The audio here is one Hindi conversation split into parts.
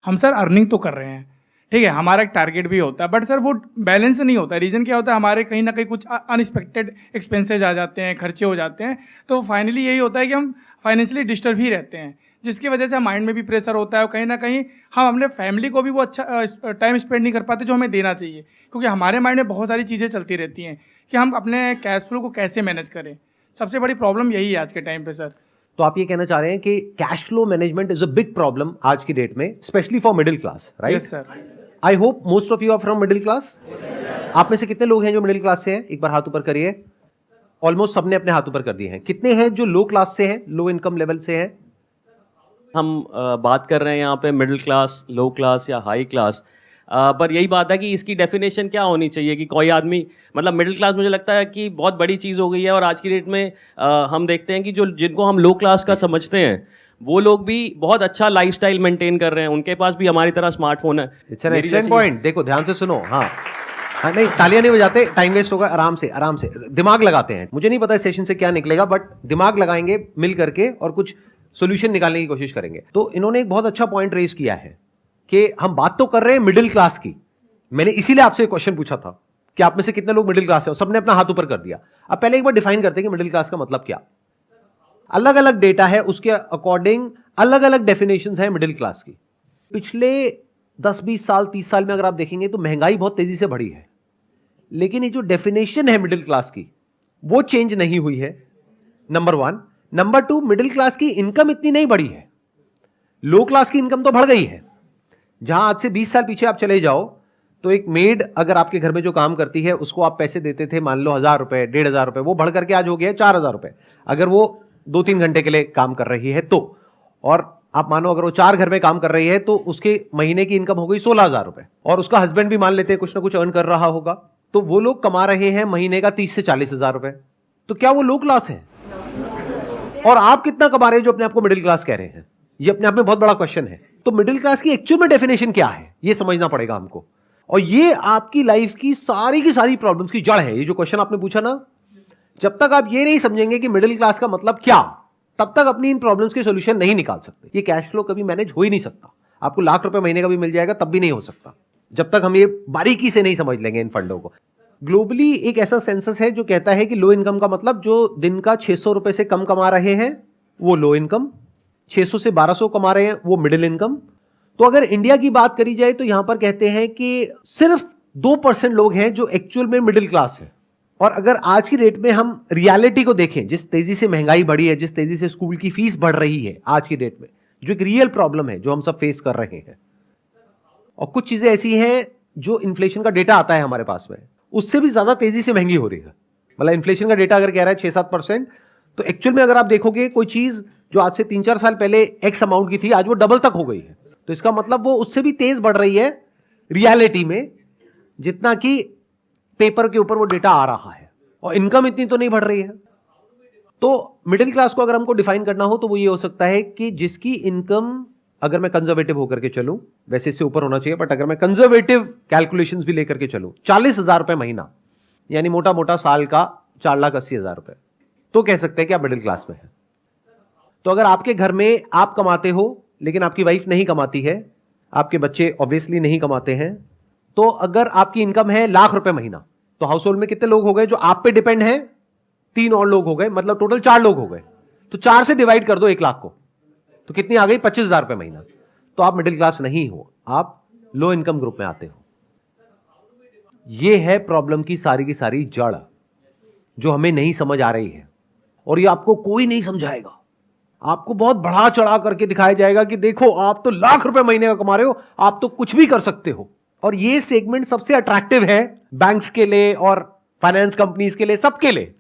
हम सर अर्निंग तो कर रहे हैं, ठीक है, हमारा एक टारगेट भी होता है, बट सर वो बैलेंस नहीं होता। रीज़न क्या होता है, हमारे कहीं ना कहीं कुछ अनएक्सपेक्टेड एक्सपेंसेज आ जाते हैं, खर्चे हो जाते हैं, तो फाइनली यही होता है कि हम फाइनेंशियली डिस्टर्ब ही रहते हैं, जिसकी वजह से माइंड में भी प्रेशर होता है और कहीं ना कहीं हम अपने फैमिली को भी वो अच्छा टाइम स्पेंड नहीं कर पाते जो हमें देना चाहिए, क्योंकि हमारे माइंड में बहुत सारी चीज़ें चलती रहती हैं कि हम अपने कैश फ्लो को कैसे मैनेज करें। सबसे बड़ी प्रॉब्लम यही है आज के टाइम पे सर। तो आप ये कहना चाह रहे हैं कि cash flow management is a big problem आज की डेट में, specially for middle class, right? Yes sir. I hope most of you are from middle class. आप में से कितने लोग हैं जो मिडिल क्लास से हैं? एक बार हाथ ऊपर करिए। ऑलमोस्ट सबने अपने हाथ ऊपर कर दिए हैं। कितने हैं जो लो क्लास से हैं, लो इनकम लेवल से हैं? हम बात कर रहे हैं यहाँ पे मिडिल क्लास, लो क्लास या हाई क्लास, पर यही बात है कि इसकी डेफिनेशन क्या होनी चाहिए कि कोई आदमी, मतलब मिडिल क्लास मुझे लगता है कि बहुत बड़ी चीज़ हो गई है। और आज की डेट में हम देखते हैं कि जो जिनको हम लो क्लास का समझते हैं वो लोग भी बहुत अच्छा लाइफस्टाइल मेंटेन कर रहे हैं, उनके पास भी हमारी तरह स्मार्टफोन है। It's an excellent point. देखो ध्यान से सुनो। हाँ हाँ, नहीं तालियां नहीं बजाते, टाइम वेस्ट होगा। आराम से आराम से दिमाग लगाते हैं। मुझे नहीं पता इस सेशन से क्या निकलेगा, बट दिमाग लगाएंगे मिल करके और कुछ सोल्यूशन निकालने की कोशिश करेंगे। तो इन्होंने एक बहुत अच्छा पॉइंट रेज किया है कि हम बात तो कर रहे हैं मिडिल क्लास की। मैंने इसीलिए आपसे क्वेश्चन पूछा था कि आप में से कितने लोग मिडिल क्लास है, और सबने अपना हाथ ऊपर कर दिया। अब पहले एक बार डिफाइन करते हैं कि मिडिल क्लास का मतलब क्या। अलग अलग डेटा है, उसके अकॉर्डिंग अलग अलग डेफिनेशंस हैं मिडिल क्लास की। पिछले 10-20 साल 30 साल में अगर आप देखेंगे तो महंगाई बहुत तेजी से बढ़ी है, लेकिन ये जो डेफिनेशन है मिडिल क्लास की वो चेंज नहीं हुई है, नंबर 1। नंबर 2, मिडिल क्लास की इनकम इतनी नहीं बढ़ी है। लो क्लास की इनकम तो बढ़ गई है। जहां आज से 20 साल पीछे आप चले जाओ तो एक मेड अगर आपके घर में जो काम करती है उसको आप पैसे देते थे, मान लो 1000 रुपए 1500 रुपए, वो बढ़ करके आज हो गया 4000 रुपए, अगर वो 2-3 घंटे के लिए काम कर रही है तो। और आप मानो अगर वो 4 घर में काम कर रही है तो उसके महीने की इनकम हो गई 16000 रुपए, और उसका हस्बैंड भी मान लेते हैं कुछ ना कुछ अर्न कर रहा होगा, तो वो लोग कमा रहे हैं महीने का 30 से 40 हजार रुपए। तो क्या वो लो क्लास है? और आप कितना कमा रहे हैं जो अपने आप को मिडिल क्लास कह रहे हैं? ये अपने आप में बहुत बड़ा क्वेश्चन है। तो मिडिल क्लास की एक्चुअल में डेफिनेशन क्या है ये समझना पड़ेगा हमको, और ये आपकी लाइफ की सारी प्रॉब्लम्स की जड़ है। ये जो क्वेश्चन आपने पूछा ना, जब तक आप ये नहीं समझेंगे कि मिडिल क्लास का मतलब क्या, तब तक अपनी इन प्रॉब्लम्स के सॉल्यूशन नहीं निकाल सकते। ये कैश फ्लो कभी मैनेज हो ही नहीं सकता। आपको लाख रुपए महीने का भी मिल जाएगा तब भी नहीं हो सकता, जब तक हम ये बारीकी से नहीं समझ लेंगे इन फंडों को। ग्लोबली एक ऐसा सेंसस है जो कहता है कि लो इनकम का मतलब जो दिन का 600 रुपए से कम कमा रहे हैं वो लो इनकम, 600 से 1200 कमा रहे हैं वो मिडिल इनकम। तो अगर इंडिया की बात करी जाए तो यहां पर कहते हैं कि सिर्फ 2% लोग हैं जो एक्चुअल में मिडिल क्लास है। और अगर आज की डेट में हम रियलिटी को देखें, जिस तेजी से महंगाई बढ़ी है, जिस तेजी से स्कूल की फीस बढ़ रही है आज की डेट में, जो एक रियल प्रॉब्लम है जो हम सब फेस कर रहे हैं, और कुछ चीजें ऐसी हैं जो इन्फ्लेशन का डेटा आता है हमारे पास में, उससे भी ज्यादा तेजी से महंगी हो रही है। मतलब इन्फ्लेशन का डेटा अगर कह रहा है 6-7%, तो एक्चुअल में अगर आप देखोगे कोई चीज जो आज से 3-4 साल पहले एक्स अमाउंट की थी, आज वो डबल तक हो गई है। तो इसका मतलब वो उससे भी तेज बढ़ रही है रियलिटी में, जितना कि पेपर के ऊपर वो डेटा आ रहा है, और इनकम इतनी तो नहीं बढ़ रही है। तो मिडिल क्लास को अगर हमको डिफाइन करना हो तो वो ये हो सकता है कि जिसकी इनकम, अगर मैं कंजर्वेटिव होकर के चलूं, वैसे इससे ऊपर होना चाहिए, बट अगर मैं कंजर्वेटिव कैलकुलेशंस भी लेकर के चलूं, 40,000 रुपए महीना, यानी मोटा मोटा साल का 4,80,000 रुपए, तो कह सकते हैं कि आप मिडिल क्लास में हैं। तो अगर आपके घर में आप कमाते हो लेकिन आपकी वाइफ नहीं कमाती है, आपके बच्चे ऑब्वियसली नहीं कमाते हैं, तो अगर आपकी इनकम है लाख रुपए महीना, तो हाउस होल्ड में कितने लोग हो गए जो आप पे डिपेंड हैं? 3 और लोग हो गए, मतलब टोटल 4 लोग हो गए। तो 4 से डिवाइड कर दो 1 लाख को, तो कितनी आ गई? 25,000 रुपए महीना। तो आप मिडिल क्लास नहीं हो, आप लो इनकम ग्रुप में आते हो। यह है प्रॉब्लम की सारी जड़ जो हमें नहीं समझ आ रही है, और ये आपको कोई नहीं समझाएगा। आपको बहुत बढ़ा चढ़ा करके दिखाया जाएगा कि देखो आप तो लाख रुपए महीने का कमा रहे हो, आप तो कुछ भी कर सकते हो। और ये सेगमेंट सबसे अट्रैक्टिव है बैंक्स के लिए और फाइनेंस कंपनीज के लिए, सबके लिए।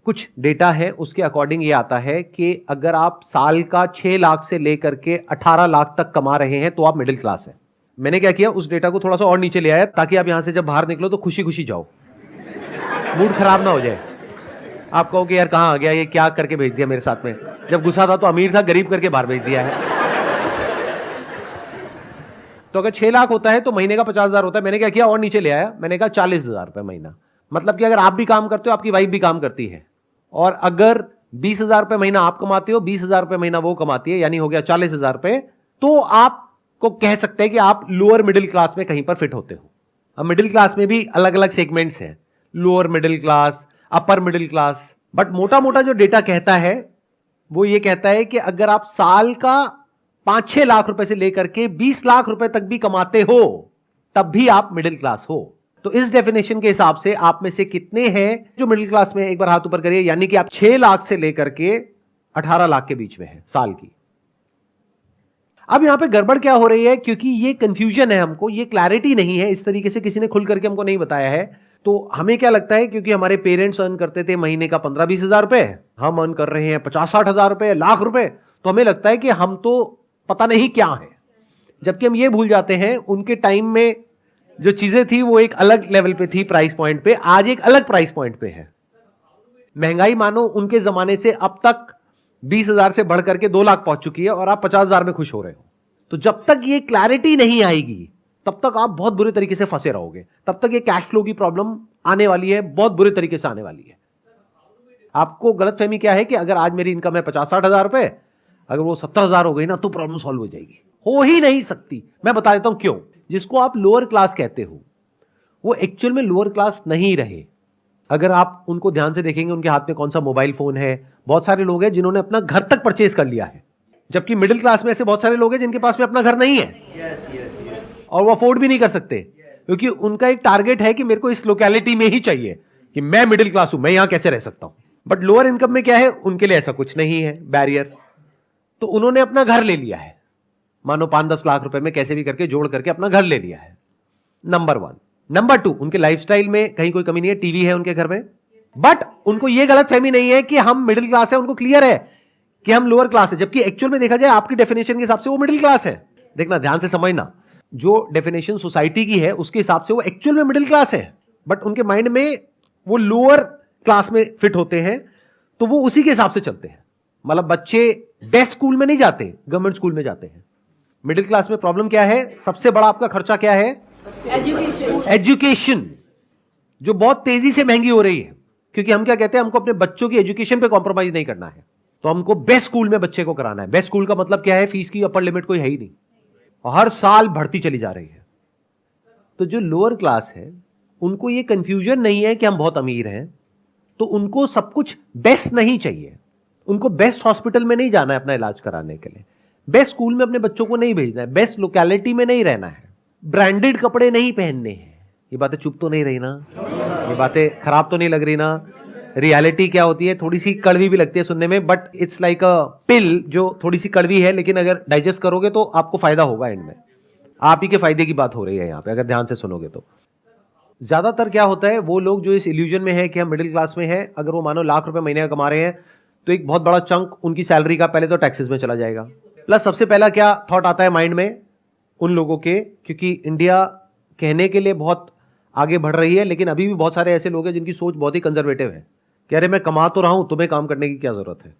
कुछ डेटा है उसके अकॉर्डिंग ये आता है कि अगर आप साल का 6 लाख से लेकर के 18 लाख तक कमा रहे हैं तो आप मिडिल क्लास है। मैंने क्या किया, उस डेटा को थोड़ा सा और नीचे ले आया ताकि आप यहां से जब बाहर निकलो तो खुशी खुशी जाओ, मूड खराब ना हो जाए। आप कहो कि यार कहां आ गया, ये क्या करके भेज दिया मेरे साथ में, जब गुस्सा था तो अमीर था, गरीब करके बाहर भेज दिया है। तो अगर 6 लाख होता है तो महीने का 50,000 होता है। मैंने क्या किया, और नीचे ले आया, मैंने कहा 40,000 रुपए महीना। मतलब कि अगर आप भी काम करते हो, आपकी वाइफ भी काम करती है, और अगर 20,000 रुपए महीना आप कमाते हो, 20,000 रुपए महीना वो कमाती है, यानी हो गया 40,000 रुपए, तो आप को कह सकते हैं कि आप लोअर मिडिल क्लास में कहीं पर फिट होते हो। अब मिडिल क्लास में भी अलग अलग सेगमेंट्स हैं, lower middle class, upper middle class. But मोटा मोटा जो डेटा कहता है वो ये कहता है कि अगर आप साल का 5-6 लाख रुपए से लेकर के 20 लाख रुपए तक भी कमाते हो तब भी आप मिडिल क्लास हो। तो इस डेफिनेशन के हिसाब से आप में से कितने हैं जो मिडिल क्लास में, एक बार हाथ ऊपर करिए, यानी कि आप 6 लाख से लेकर के 18 लाख के बीच में है साल की। अब यहां पे गड़बड़ क्या हो रही है, क्योंकि ये कंफ्यूजन है, हमको ये क्लैरिटी नहीं है, इस तरीके से किसी ने खुल करके हमको नहीं बताया है। तो हमें क्या लगता है, क्योंकि हमारे पेरेंट्स अर्न करते थे महीने का 15-20 हजार रुपए, हम अर्न कर रहे हैं 50-60 हजार रुपए, लाख रुपए, तो हमें लगता है कि हम तो पता नहीं क्या है। जबकि हम ये भूल जाते हैं उनके टाइम में जो चीजें थी वो एक अलग लेवल पे थी, प्राइस पॉइंट पे, आज एक अलग प्राइस पॉइंट पे है। महंगाई मानो उनके जमाने से अब तक 20,000 से बढ़ करके 2 लाख पहुंच चुकी है और आप 50,000 में खुश हो रहे हो। तो जब तक ये क्लैरिटी नहीं आएगी तब तक आप बहुत बुरे तरीके से फंसे रहोगे, तब तक ये कैश फ्लो की प्रॉब्लम आने वाली है, बहुत बुरे तरीके से आने वाली है। आपको गलतफहमी क्या है कि अगर आज मेरी इनकम है 50-60 हजार रुपए, अगर वो 70,000 हो गई ना तो प्रॉब्लम सॉल्व हो जाएगी। हो ही नहीं सकती। मैं बता देता हूं क्यों। जिसको आप लोअर क्लास कहते हो वो एक्चुअल में लोअर क्लास नहीं रहे। अगर आप उनको ध्यान से देखेंगे, उनके हाथ में कौन सा मोबाइल फोन है, बहुत सारे लोग हैं जिन्होंने अपना घर तक परचेज कर लिया है। जबकि मिडिल क्लास में ऐसे बहुत सारे लोग हैं जिनके पास में अपना घर नहीं है और वो अफोर्ड भी नहीं कर सकते, क्योंकि उनका एक टारगेट है कि मेरे को इस लोकेलिटी में ही चाहिए, कि मैं मिडिल क्लास हूं, मैं यहां कैसे रह सकता हूं। बट लोअर इनकम में क्या है, उनके लिए ऐसा कुछ नहीं है बैरियर, तो उन्होंने अपना घर ले लिया है, मानो 5-10 लाख रुपए में कैसे भी करके जोड़ करके अपना घर ले लिया है। नंबर 1। नंबर 2, उनके लाइफस्टाइल में कहीं कोई कमी नहीं है, टीवी है उनके घर में, बट उनको यह गलतफहमी नहीं है कि हम मिडिल क्लास है, उनको क्लियर है कि हम लोअर क्लास है, जबकि एक्चुअल में देखा जाए आपकी डेफिनेशन के हिसाब से वो मिडिल क्लास है। देखना, ध्यान से समझना, जो डेफिनेशन सोसाइटी की है उसके हिसाब से वो एक्चुअल में मिडिल क्लास है, बट उनके माइंड में वो लोअर क्लास में फिट होते हैं, तो वो उसी के हिसाब से चलते हैं। मतलब बच्चे बेस्ट स्कूल में नहीं जाते, गवर्नमेंट स्कूल में जाते हैं। मिडिल क्लास में प्रॉब्लम क्या है, सबसे बड़ा आपका खर्चा क्या है, एजुकेशन, जो बहुत तेजी से महंगी हो रही है। क्योंकि हम क्या कहते हैं, हमको अपने बच्चों की एजुकेशन पे कॉम्प्रोमाइज नहीं करना है, तो हमको बेस्ट स्कूल में बच्चे को कराना है। बेस्ट स्कूल का मतलब क्या है, फीस की अपर लिमिट कोई है ही नहीं और हर साल बढ़ती चली जा रही है। तो जो लोअर क्लास है उनको ये कंफ्यूजन नहीं है कि हम बहुत अमीर हैं, तो उनको सब कुछ बेस्ट नहीं चाहिए। उनको बेस्ट हॉस्पिटल में नहीं जाना है अपना इलाज कराने के लिए, बेस्ट स्कूल में अपने बच्चों को नहीं भेजना है, बेस्ट लोकेलिटी में नहीं रहना है, ब्रांडेड कपड़े नहीं पहनने हैं। ये बातें चुप तो नहीं रही ना, ये बातें खराब तो नहीं लग रही ना। रियलिटी क्या होती है, थोड़ी सी कड़वी भी लगती है सुनने में, बट इट्स लाइक अ पिल जो थोड़ी सी कड़वी है, लेकिन अगर डाइजेस्ट करोगे तो आपको फायदा होगा एंड में। आप ही के फायदे की बात हो रही है यहाँ पे, अगर ध्यान से सुनोगे तो। ज्यादातर क्या होता है, वो लोग जो इस इल्यूजन में है कि हम मिडिल क्लास में हैं, अगर वो मानो लाख रुपए महीने का कमा रहे हैं तो एक बहुत बड़ा चंक उनकी सैलरी का पहले तो टैक्सेस में चला जाएगा। प्लस सबसे पहला क्या थॉट आता है माइंड में उन लोगों के, क्योंकि इंडिया कहने के लिए बहुत आगे बढ़ रही है, लेकिन अभी भी बहुत सारे ऐसे लोग हैं जिनकी सोच बहुत ही कंजर्वेटिव है कि अरे मैं कमा तो रहा हूं, तुम्हें काम करने की क्या जरूरत है।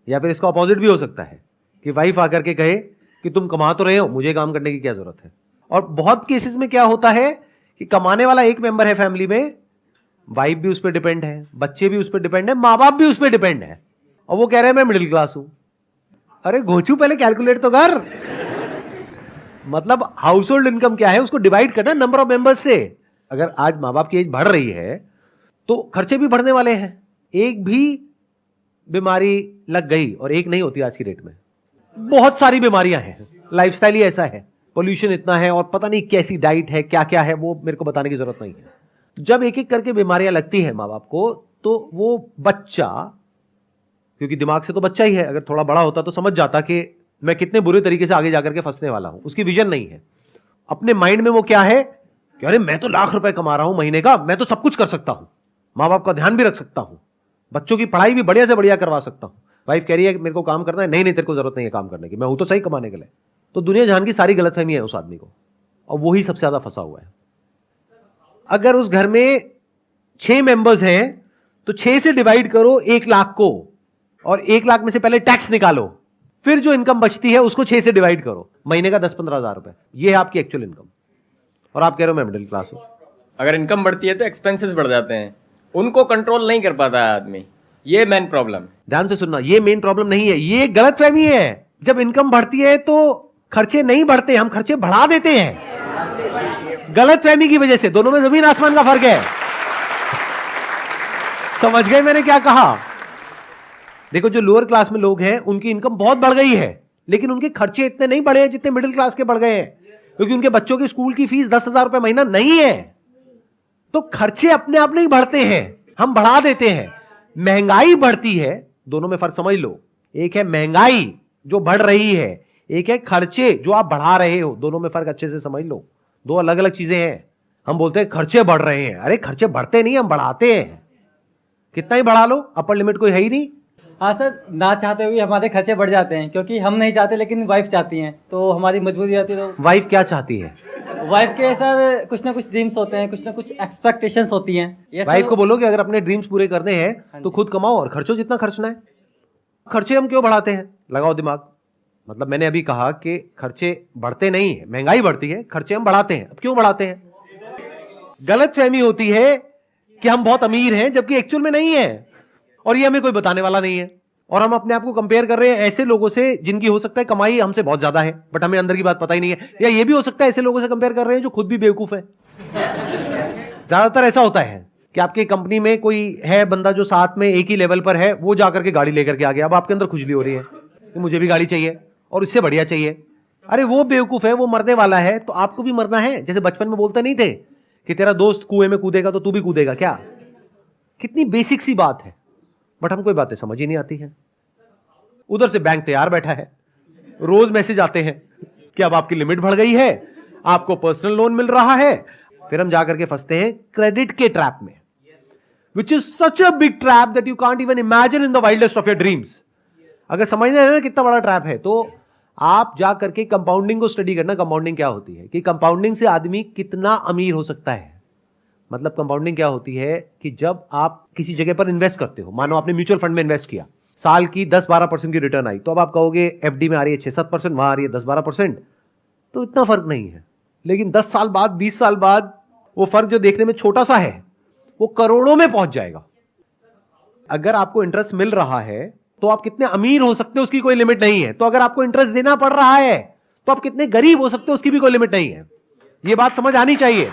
या फिर इसका ऑपोजिट भी हो सकता है कि वाइफ आकर के कहे कि तुम कमा तो रहे हो, मुझे काम करने की क्या जरूरत है। और बहुत केसेस में क्या होता है कि कमाने वाला एक मेंबर है फैमिली में, वाइफ भी उस पर डिपेंड है, बच्चे भी उस पर डिपेंड है, माँ बाप भी उस पर डिपेंड है, और वो कह रहे हैं मैं मिडिल क्लास हूं। अरे घोचू, पहले कैलकुलेट तो कर। मतलब हाउस होल्ड इनकम क्या है उसको डिवाइड करना नंबर ऑफ मेंबर्स से। अगर आज माँ बाप की एज बढ़ रही है तो खर्चे भी बढ़ने वाले हैं। एक भी बीमारी लग गई, और एक नहीं होती आज की डेट में, बहुत सारी बीमारियां हैं। लाइफस्टाइल ही ऐसा है, पोल्यूशन इतना है, और पता नहीं कैसी डाइट है, क्या क्या है, वो मेरे को बताने की जरूरत नहीं है। तो जब एक एक करके बीमारियां लगती है माँ बाप को, तो वो बच्चा, क्योंकि दिमाग से तो बच्चा ही है, अगर थोड़ा बड़ा होता तो समझ जाता कि मैं कितने बुरे तरीके से आगे जाकर के फंसने वाला हूं। उसकी विजन नहीं है। अपने माइंड में वो क्या है कि अरे मैं तो लाख रुपए कमा रहा हूं महीने का, मैं तो सब कुछ कर सकता हूं, माँ बाप का ध्यान भी रख सकता हूं, बच्चों की पढ़ाई भी बढ़िया से बढ़िया करवा सकता हूं। वाइफ कह रही है कि मेरे को काम करना है, नहीं नहीं तेरे को जरूरत नहीं है काम करने की, मैं हूं तो सही कमाने के लिए। तो दुनिया जहान की सारी गलतफहमी है उस आदमी को, और वही सबसे ज्यादा फंसा हुआ है। अगर उस घर में 6 मेंबर्स हैं तो 6 से डिवाइड करो 1 लाख को, और 1 लाख में से पहले टैक्स निकालो, फिर जो इनकम बचती है उसको 6 से डिवाइड करो, महीने का 10-15 हजार रुपए, ये है आपकी एक्चुअल इनकम। और आप कह रहे हो मैं मिडिल क्लास हूं। अगर इनकम बढ़ती है तो एक्सपेंसेस बढ़ जाते हैं, उनको कंट्रोल नहीं कर पाता है आदमी, ये मेन प्रॉब्लम। ध्यान से सुनना, ये मेन प्रॉब्लम नहीं है, ये गलतफहमी है। जब इनकम बढ़ती है तो खर्चे नहीं बढ़ते, हम खर्चे बढ़ा देते हैं गलतफहमी की वजह से। दोनों में जमीन आसमान का फर्क है। समझ गए मैंने क्या कहा? देखो, जो लोअर क्लास में लोग हैं उनकी इनकम बहुत बढ़ गई है, लेकिन उनके खर्चे इतने नहीं बढ़े हैं जितने मिडिल क्लास के बढ़ गए हैं, क्योंकि उनके बच्चों की स्कूल की फीस 10,000 रुपए महीना नहीं है। तो खर्चे अपने आप नहीं बढ़ते हैं, हम बढ़ा देते हैं। महंगाई बढ़ती है, दोनों में फर्क समझ लो। एक है महंगाई जो बढ़ रही है, एक है खर्चे जो आप बढ़ा रहे हो। दोनों में फर्क अच्छे से समझ लो, दो अलग अलग चीजें हैं। हम बोलते हैं खर्चे बढ़ रहे हैं, अरे खर्चे बढ़ते नहीं, हम बढ़ाते हैं। कितना ही बढ़ा लो, अपर लिमिट कोई है ही नहीं। हाँ सर, ना चाहते हुए हमारे खर्चे बढ़ जाते हैं, क्योंकि हम नहीं चाहते लेकिन वाइफ चाहती हैं, तो हमारी मजबूरी आती है। तो वाइफ क्या चाहती है? वाइफ के सर कुछ ना कुछ ड्रीम्स होते हैं, कुछ ना कुछ एक्सपेक्टेशंस होती हैं। ये सर- वाइफ को बोलो कि अगर अपने ड्रीम्स पूरे करने हैं तो खुद कमाओ और खर्चो जितना खर्चना है। खर्चे हम क्यों बढ़ाते हैं? लगाओ दिमाग। मतलब मैंने अभी कहा कि खर्चे बढ़ते नहीं है, महंगाई बढ़ती है, खर्चे हम बढ़ाते हैं। अब क्यों बढ़ाते हैं? गलतफहमी होती है कि हम बहुत अमीर हैं, जबकि एक्चुअल में नहीं है, और ये हमें कोई बताने वाला नहीं है। और हम अपने आप को कंपेयर कर रहे हैं ऐसे लोगों से जिनकी हो सकता है कमाई हमसे बहुत ज्यादा है, बट हमें अंदर की बात पता ही नहीं है। या ये भी हो सकता है ऐसे लोगों से कंपेयर कर रहे हैं जो खुद भी बेवकूफ है। ज्यादातर ऐसा होता है कि आपकी कंपनी में कोई है बंदा जो साथ में एक ही लेवल पर है, वो जाकर के गाड़ी लेकर के आ गया। अब आपके अंदर खुजली हो रही है कि मुझे भी गाड़ी चाहिए और इससे बढ़िया चाहिए। अरे वो बेवकूफ है, वो मरने वाला है, तो आपको भी मरना है। जैसे बचपन में बोलते नहीं थे कि तेरा दोस्त कुएं में कूदेगा तो तू भी कूदेगा क्या? कितनी बेसिक सी बात है, बट हमको ये बातें समझ ही नहीं आती हैं। उधर से बैंक तैयार बैठा है, रोज मैसेज आते हैं कि अब आपकी लिमिट बढ़ गई है, आपको पर्सनल लोन मिल रहा है। फिर हम जाकर के फंसते हैं क्रेडिट के ट्रैप में, which is such a big trap that you can't even imagine in the wildest of your dreams. अगर समझना है ना कितना बड़ा ट्रैप है, तो आप जा करके कंपाउंडिंग को स्टडी करना। कंपाउंडिंग क्या होती है, कि कंपाउंडिंग से आदमी कितना अमीर हो सकता है। मतलब कंपाउंडिंग क्या होती है कि जब आप किसी जगह पर इन्वेस्ट करते हो, मानो आपने म्यूचुअल फंड में इन्वेस्ट किया, साल की 10-12% की रिटर्न आई, तो अब आप कहोगे एफडी में आ रही है 6-7%, वहां आ रही है 10-12%, तो इतना फर्क नहीं है। लेकिन 10 साल बाद, 20 साल बाद वो फर्क जो देखने में छोटा सा है, वो करोड़ों में पहुंच जाएगा। अगर आपको इंटरेस्ट मिल रहा है तो आप कितने अमीर हो सकते हो उसकी कोई लिमिट नहीं है। तो अगर आपको इंटरेस्ट देना पड़ रहा है तो आप कितने गरीब हो सकते हो उसकी भी कोई लिमिट नहीं है। ये बात समझ आनी चाहिए।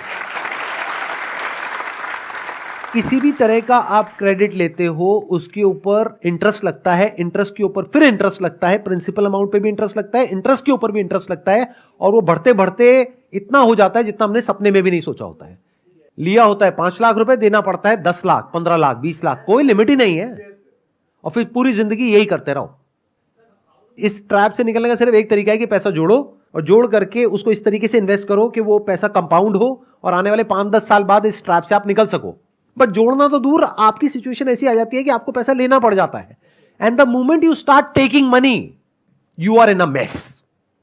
किसी भी तरह का आप क्रेडिट लेते हो, उसके ऊपर इंटरेस्ट लगता है, इंटरेस्ट के ऊपर फिर इंटरेस्ट लगता है, प्रिंसिपल अमाउंट पे भी इंटरेस्ट लगता है, इंटरेस्ट के ऊपर भी इंटरेस्ट लगता है, और वो बढ़ते बढ़ते इतना हो जाता है जितना हमने सपने में भी नहीं सोचा होता है। लिया होता है 5 लाख रुपए, देना पड़ता है 10 लाख, 15 लाख, 20 लाख, कोई लिमिट ही नहीं है, और फिर पूरी जिंदगी यही करते रहो। इस ट्रैप से निकलने का सिर्फ एक तरीका है कि पैसा जोड़ो, और जोड़ करके उसको इस तरीके से इन्वेस्ट करो कि वो पैसा कंपाउंड हो, और आने वाले 5-10 साल बाद इस ट्रैप से आप निकल सको। बट जोड़ना तो दूर, आपकी सिचुएशन ऐसी आ जाती है कि आपको पैसा लेना पड़ जाता है, and the moment you start taking money you are in a mess.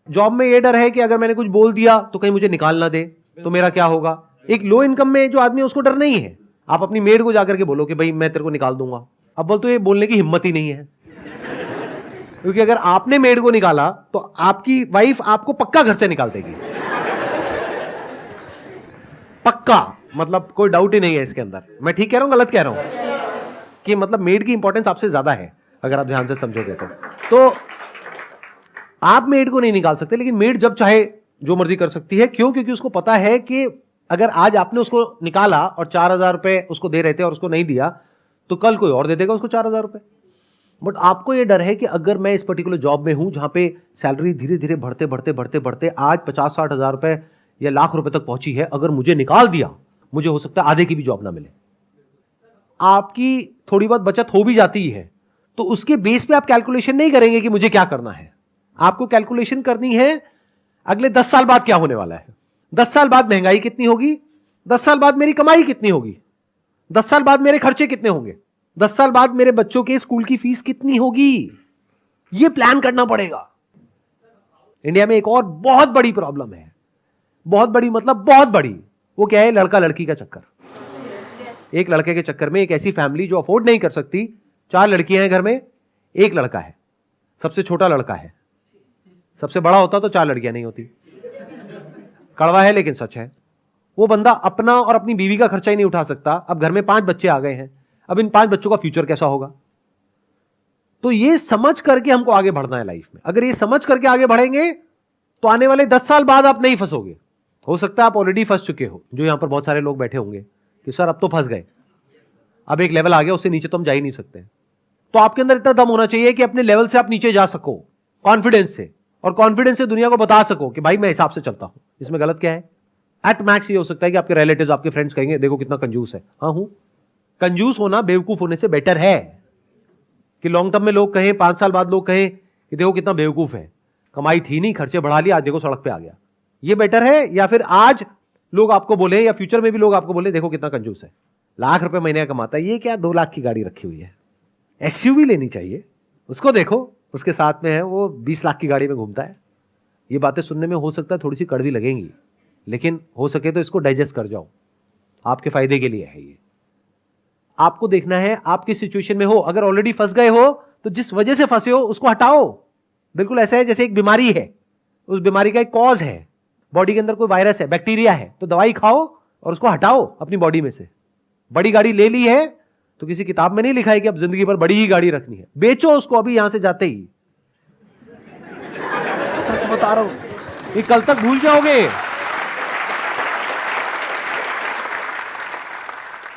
Job में ये डर है कि अगर मैंने कुछ बोल दिया तो कहीं मुझे निकाल ना दे, तो मेरा क्या होगा। एक लो इनकम में जो आदमी है उसको डर नहीं है। आप अपनी मेड को जाकर के बोलो कि भाई मैं तेरे को निकाल दूंगा, अब बोल तो ये बोलने की हिम्मत ही नहीं है, क्योंकि अगर आपने मेड को निकाला तो आपकी वाइफ आपको पक्का घर से निकाल देगी, पक्का। मतलब कोई डाउट ही नहीं है इसके अंदर। मैं ठीक कह रहा हूं, गलत कह रहा हूं? कि मतलब मेड की इंपॉर्टेंस आपसे ज्यादा है अगर आप ध्यान से समझोगे तो आप मेड को नहीं निकाल सकते, लेकिन मेड जब चाहे जो मर्जी कर सकती है। क्यों? क्योंकि उसको पता है कि अगर आज आपने उसको निकाला और 4,000 रुपए उसको दे रहे थे और उसको नहीं दिया, तो कल कोई और दे देगा उसको 4,000 रुपए। बट आपको यह डर है कि अगर मैं इस पर्टिकुलर जॉब में हूं जहां पे सैलरी धीरे धीरे बढ़ते बढ़ते बढ़ते बढ़ते आज 50-60 हजार रुपए या लाख रुपए तक पहुंची है, अगर मुझे निकाल दिया, मुझे हो सकता है आधे की भी जॉब ना मिले। आपकी थोड़ी बहुत बचत हो भी जाती है, तो उसके बेस पे आप कैलकुलेशन नहीं करेंगे कि मुझे क्या करना है। आपको कैलकुलेशन करनी है अगले 10 साल बाद क्या होने वाला है, 10 साल बाद महंगाई कितनी होगी, 10 साल बाद मेरी कमाई कितनी होगी, 10 साल बाद मेरे खर्चे कितने होंगे, 10 साल बाद मेरे बच्चों के स्कूल की फीस कितनी होगी। यह प्लान करना पड़ेगा। इंडिया में एक और बहुत बड़ी प्रॉब्लम है, बहुत बड़ी मतलब बहुत बड़ी। वो क्या है? लड़का लड़की का चक्कर। एक लड़के के चक्कर में एक ऐसी फैमिली जो अफोर्ड नहीं कर सकती, 4 लड़कियां हैं घर में, एक लड़का है, सबसे छोटा लड़का है। सबसे बड़ा होता तो 4 लड़कियां नहीं होती। कड़वा है लेकिन सच है। वो बंदा अपना और अपनी बीवी का खर्चा ही नहीं उठा सकता। अब घर में 5 बच्चे आ गए हैं, अब इन 5 बच्चों का फ्यूचर कैसा होगा। तो ये समझ करके हमको आगे बढ़ना है लाइफ में। अगर ये समझ करके आगे बढ़ेंगे तो आने वाले 10 साल बाद आप नहीं फंसोगे। हो सकता है आप ऑलरेडी फंस चुके हो, जो यहां पर बहुत सारे लोग बैठे होंगे कि सर अब तो फंस गए, अब एक लेवल आ गया, उससे नीचे तो हम जा ही नहीं सकते। तो आपके अंदर इतना दम होना चाहिए कि अपने लेवल से आप नीचे जा सको कॉन्फिडेंस से, और कॉन्फिडेंस से दुनिया को बता सको कि भाई मैं हिसाब से चलता हूं, इसमें गलत क्या है। एट मैक्स ये हो सकता है कि आपके रिलेटिव्स, आपके फ्रेंड्स कहेंगे देखो कितना कंजूस है। हाँ हूं, कंजूस होना बेवकूफ होने से बेटर है कि लॉन्ग टर्म में लोग कहें, 5 साल बाद लोग कहें कि देखो कितना बेवकूफ है, कमाई थी नहीं, खर्चे बढ़ा लिया, आज देखो सड़क पे आ गया। ये बेटर है, या फिर आज लोग आपको बोले, या फ्यूचर में भी लोग आपको बोले देखो कितना कंजूस है, लाख रुपए महीने का कमाता है, ये क्या 2 लाख की गाड़ी रखी हुई है। एसयूवी लेनी चाहिए, उसको देखो, उसके साथ में है वो 20 लाख की गाड़ी में घूमता है। ये बातें सुनने में हो सकता है थोड़ी सी कड़वी लगेंगी, लेकिन हो सके तो इसको डाइजेस्ट कर जाओ, आपके फायदे के लिए है ये। आपको देखना है आप किस सिचुएशन में हो। अगर ऑलरेडी फंस गए हो तो जिस वजह से फंसे हो उसको हटाओ। बिल्कुल ऐसा है जैसे एक बीमारी है, उस बीमारी का एक कॉज है, बॉडी के अंदर कोई वायरस है, बैक्टीरिया है, तो दवाई खाओ और उसको हटाओ अपनी बॉडी में से। बड़ी गाड़ी ले ली है तो किसी किताब में नहीं लिखा है कि अब जिंदगी भर बड़ी ही गाड़ी रखनी है, बेचो उसको अभी यहां से जाते ही। सच बता रहा हूं, ये कल तक भूल जाओगे।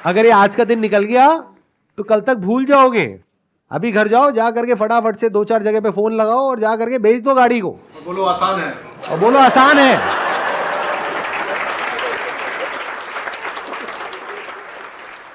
अगर ये आज का दिन निकल गया तो कल तक भूल जाओगे। अभी घर जाओ, जा करके फटाफट से 2-4 जगह पे फोन लगाओ और जा करके बेच दो गाड़ी को। बोलो आसान है, और बोलो आसान है।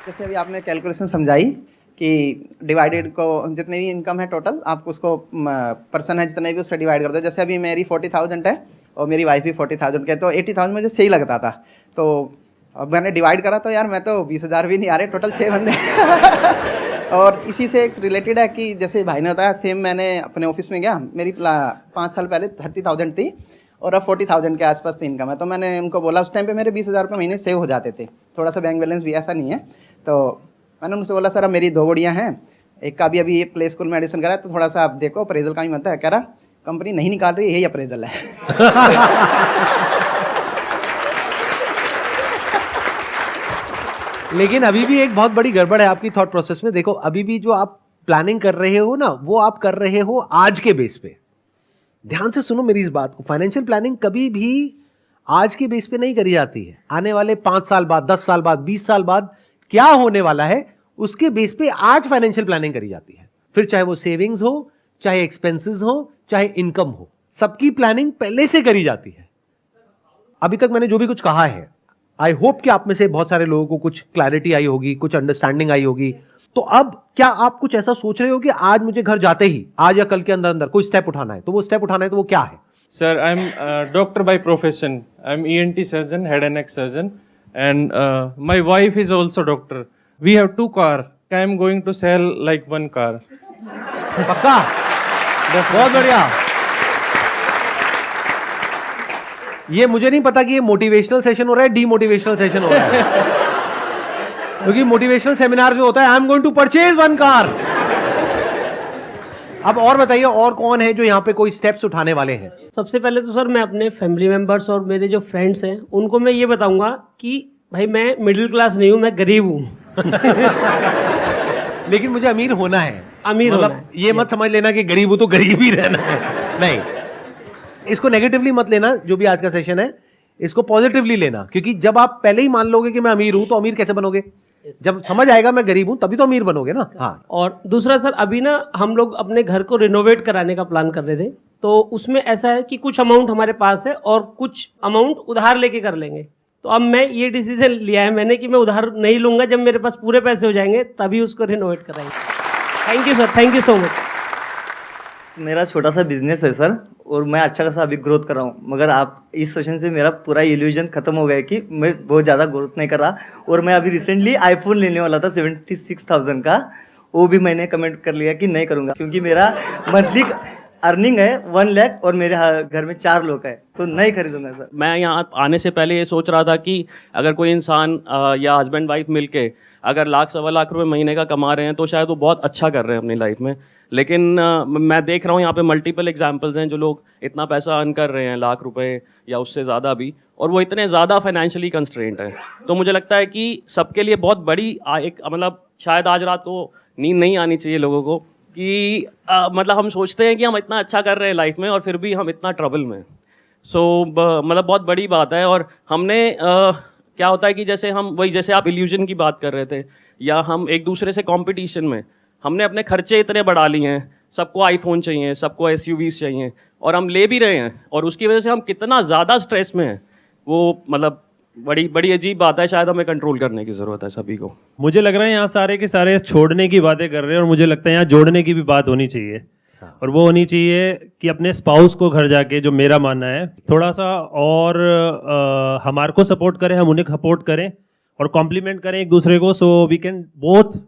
जैसे अभी आपने कैलकुलेशन समझाई कि डिवाइडेड को जितनी भी इनकम है टोटल, आप उसको पर्सन है जितने भी उससे डिवाइड कर दो। जैसे अभी मेरी 40,000 है और मेरी वाइफ भी 40,000 के, तो 80,000 मुझे सही लगता था। तो अब मैंने डिवाइड करा तो यार मैं तो 20,000 भी नहीं आ रहे, टोटल 6 बंदे। और इसी से एक रिलेटेड है कि जैसे भाई ने बताया, सेम मैंने अपने ऑफिस में गया, मेरी 5 साल पहले 30,000 थी और अब 40,000 के आसपास इनकम है। तो मैंने उनको बोला, उस टाइम पे मेरे 20,000 रुपये महीने सेव हो जाते थे, थोड़ा सा बैंक बैलेंस भी ऐसा नहीं है। तो मैंने उनसे बोला सर अब मेरी 2 गुड़ियाँ हैं, एक का भी अभी प्ले स्कूल में एडमिशन करा है, तो थोड़ा सा आप देखो अप्रेजल का भी मत है। कह रहा कंपनी नहीं निकाल रही, यही अप्रेजल है। लेकिन अभी भी एक बहुत बड़ी गड़बड़ है आपकी थॉट प्रोसेस में। देखो अभी भी जो आप प्लानिंग कर रहे हो ना, वो आप कर रहे हो आज के बेस पे। ध्यान से सुनो मेरी इस बात को, फाइनेंशियल प्लानिंग कभी भी आज के बेस पे नहीं करी जाती है। आने वाले 5 साल बाद, 10 साल बाद, 20 साल बाद क्या होने वाला है उसके बेस पे आज फाइनेंशियल प्लानिंग करी जाती है। फिर चाहे वो सेविंग्स हो, चाहे एक्सपेंसेस हो, चाहे इनकम हो, सबकी प्लानिंग पहले से करी जाती है। अभी तक मैंने जो भी कुछ कहा है, आई होप कि आप में से बहुत सारे लोगों को कुछ क्लैरिटी आई होगी, कुछ अंडरस्टैंडिंग आई होगी। तो अब क्या आप कुछ ऐसा सोच रहे हो कि आज मुझे घर जाते ही, आज या कल के अंदर अंदर कोई स्टेप उठाना है, तो वो स्टेप उठाना है तो वो क्या है? Sir, I'm a doctor by profession. I'm ENT surgeon, head and neck surgeon, and my wife is also doctor. We have 2 cars. I'm going to sell like 1 car. पक्का? बहुत बढ़िया। ये मुझे नहीं पता कि ये मोटिवेशनल सेशन हो रहा है, डीमोटिवेशनल सेशन हो रहा है। क्योंकि मोटिवेशनल सेमिनार में होता है I am going to purchase 1 car. अब और बताइए, और कौन है जो यहाँ पे कोई स्टेप्स उठाने वाले हैं? सबसे पहले तो सर मैं अपने फैमिली मेंबर्स और मेरे जो फ्रेंड्स हैं उनको मैं ये बताऊंगा कि भाई मैं मिडिल क्लास नहीं हूँ, मैं गरीब हूँ। लेकिन मुझे अमीर होना है। अमीर मतलब होना है। ये मत समझ लेना कि गरीब हूं तो गरीब ही रहना है, नहीं। इसको नेगेटिवली मत लेना, जो भी आज का सेशन है इसको पॉजिटिवली लेना। क्योंकि जब आप पहले ही मान लोगे कि मैं अमीर हूं, तो अमीर कैसे बनोगे? जब समझ आएगा मैं गरीब हूं तभी तो अमीर बनोगे ना। हाँ। और दूसरा सर, अभी ना हम लोग अपने घर को रिनोवेट कराने का प्लान कर रहे थे, तो उसमें ऐसा है कि कुछ अमाउंट हमारे पास है और कुछ अमाउंट उधार लेके कर लेंगे। तो अब मैं ये डिसीजन लिया है मैंने कि मैं उधार नहीं लूंगा, जब मेरे पास पूरे पैसे हो जाएंगे तभी उसको रिनोवेट कराएंगे। Thank you sir, thank you so much. मेरा छोटा सा बिजनेस है सर, और मैं अच्छा खासा अभी ग्रोथ कर रहा हूँ, मगर आप इस सेशन से मेरा पूरा इल्यूजन खत्म हो गया है कि मैं बहुत ज़्यादा ग्रोथ नहीं कर रहा। और मैं अभी रिसेंटली आईफोन लेने वाला था 76,000 का, वो भी मैंने कमेंट कर लिया कि नहीं करूँगा, क्योंकि मेरा मंथली अर्निंग है 1 लाख और मेरे घर में 4 लोग हैं, तो नहीं खरीदूंगा सर। मैं यहाँ आने से पहले ये सोच रहा था कि अगर कोई इंसान या हस्बैंड वाइफ मिलके अगर 1,00,000-1,25 रुपये महीने का कमा रहे हैं तो शायद वो बहुत अच्छा कर रहे हैं अपनी लाइफ में। लेकिन मैं देख रहा हूँ यहाँ पे मल्टीपल एग्जांपल्स हैं जो लोग इतना पैसा अर्न कर रहे हैं, 1,00,000 रुपये या उससे ज़्यादा भी, और वो इतने ज़्यादा फाइनेंशियली कंस्ट्रेंट हैं। तो मुझे लगता है कि सबके लिए बहुत बड़ी एक मतलब शायद आज रात को नींद नहीं आनी चाहिए लोगों को कि मतलब हम सोचते हैं कि हम इतना अच्छा कर रहे हैं लाइफ में और फिर भी हम इतना ट्रबल में। सो मतलब बहुत बड़ी बात है। और हमने क्या होता है कि जैसे हम वही जैसे आप इल्यूजन की बात कर रहे थे, या हम एक दूसरे से कंपटीशन में हमने अपने खर्चे इतने बढ़ा लिए हैं, सबको आईफोन चाहिए, सबको एसयूवीज चाहिए, और हम ले भी रहे हैं, और उसकी वजह से हम कितना ज़्यादा स्ट्रेस में हैं, वो मतलब बड़ी बड़ी अजीब बात है। शायद हमें कंट्रोल करने की ज़रूरत है सभी को। मुझे लग रहा है यहाँ सारे के सारे छोड़ने की बातें कर रहे हैं, और मुझे लगता है यहाँ जोड़ने की भी बात होनी चाहिए। और वो होनी चाहिए कि अपने स्पाउस को घर जाके, जो मेरा मानना है, थोड़ा सा और हमारे को सपोर्ट करें, हम उन्हें सपोर्ट करें और कॉम्प्लीमेंट करें एक दूसरे को, so we can both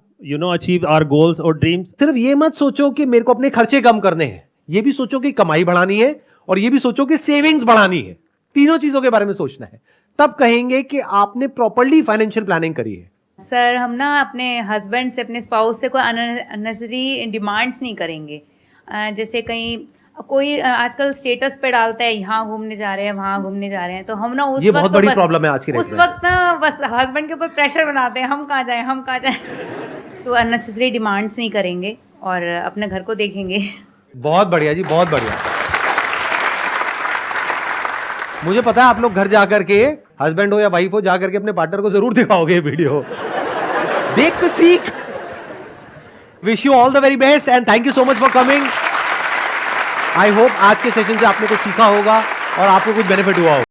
achieve our goals और ड्रीम्स। सिर्फ ये मत सोचो कि मेरे को अपने खर्चे कम करने हैं, ये भी सोचो कि कमाई बढ़ानी है, और ये भी सोचो कि सेविंग्स बढ़ानी है। तीनों चीजों के बारे में सोचना है, तब कहेंगे कि आपने प्रॉपर्ली फाइनेंशियल प्लानिंग करी है। सर हम ना अपने हस्बैंड से, अपने स्पाउस से कोई अननेसेसरी डिमांड्स नहीं करेंगे। जैसे कहीं कोई आजकल स्टेटस पे डालता है यहाँ घूमने जा रहे हैं, वहाँ घूमने जा रहे हैं, तो हम ना उस ये वक्त बहुत तो बड़ी बस प्रॉब्लम है आज की उस वक्त ना बस हस्बैंड के ऊपर प्रेशर बनाते हैं, हम कहाँ जाएं, हम कहाँ जाएं। तो अननेसेसरी डिमांड्स नहीं करेंगे और अपने घर को देखेंगे। बहुत बढ़िया जी, बहुत बढ़िया। मुझे पता है आप लोग घर जाकर के, हस्बैंड हो या वाइफ हो, जाकर के अपने पार्टनर को जरूर दिखाओगे ये वीडियो। देख तो सीख। Wish you all the very best and thank you so much for coming. I hope आज के सेशन से आपने कुछ सीखा होगा और आपको कुछ बेनिफिट हुआ होगा।